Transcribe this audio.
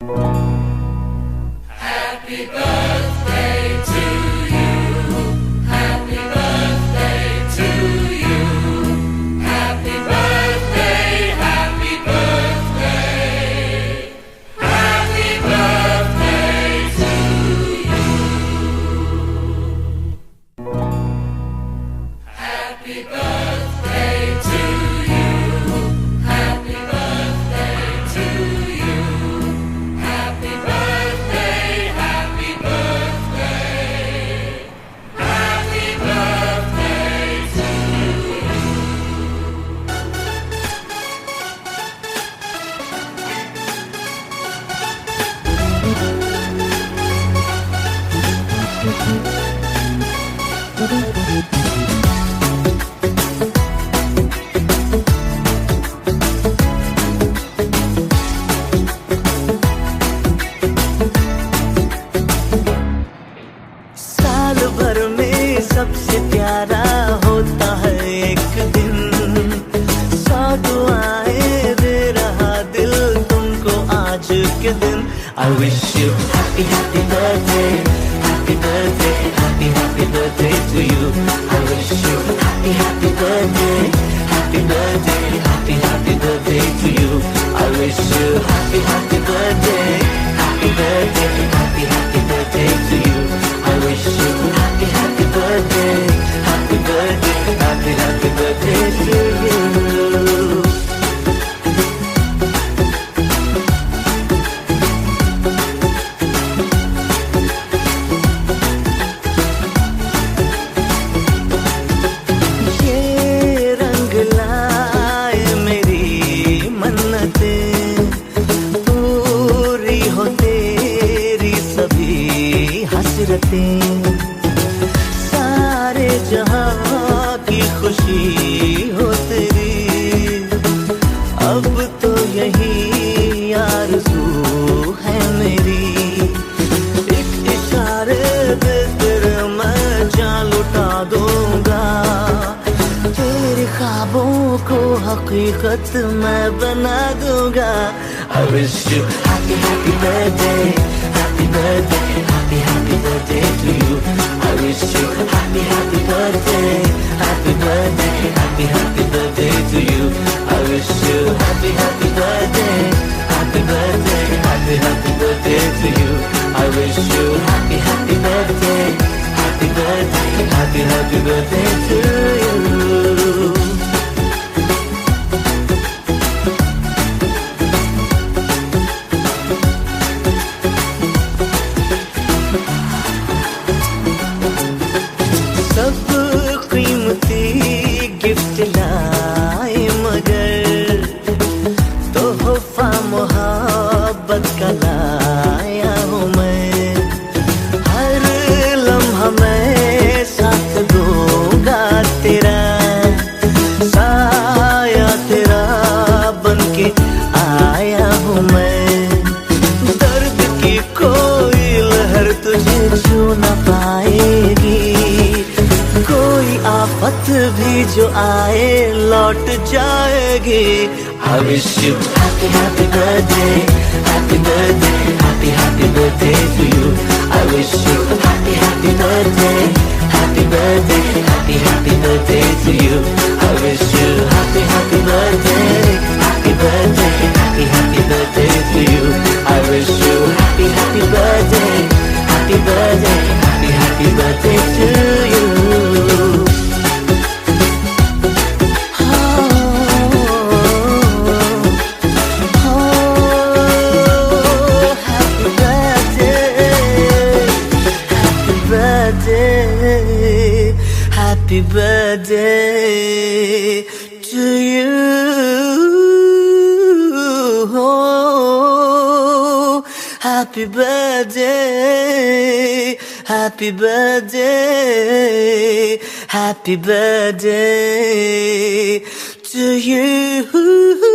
Happy birthday to you. Happy birthday to you. Happy birthday, happy birthday. Happy birthday to you. Happy birthday to you. Happy birthday to you. Happy birthday, happy birthday. Happy birthday to you. साल भर में सबसे प्यारा होता है एक दिन, 100 दुआएं दे रहा दिल तुमको आज के दिन। I wish you happy happy birthday, happy birthday, happy happy birthday to you. I wish you happy happy birthday, happy birthday, happy happy birthday to you. I wish you happy happy birthday, happy birthday, happy happy birthday to you. I wish you happy happy birthday, happy birthday, happy happy birthday to you. ये रंग लाए मेरी मन्नतें, पूरी हो तेरी सभी हसरतें। सारे जहां की खुशी हो तेरी, अब तो यही आरज़ू है मेरी। एक इशारे पे तेरे मैं जान लुटा दूंगा, तेरे ख्वाबों को हकीकत मैं बना दूंगा। I wish you happy happy birthday, happy birthday, happy happy birthday to you. I wish you happy happy birthday, happy birthday, happy happy birthday to you. I wish you happy happy birthday, happy birthday, happy happy birthday to you. I wish you happy happy birthday, happy birthday, happy happy birthday to you. सब कीमती gift लाए मगर तोहफा मोहब्बत का लाया हूँ मैं। हर लम्हा मैं साथ दूंगा तेरा, साया तेरा बनके आया हूँ मैं। दर्द की कोई लहर तुझे छू न पाएगी, कोई आफत भी जो आए लौट जाएगी। I wish you happy happy birthday, happy birthday, happy happy birthday to you. I wish you happy happy birthday, happy birthday, happy happy birthday to you. I wish you happy happy birthday, happy birthday, happy happy birthday to you. I wish you happy happy birthday, happy birthday, happy happy birthday to you. Happy birthday to you. Happy birthday, happy birthday, happy birthday to you.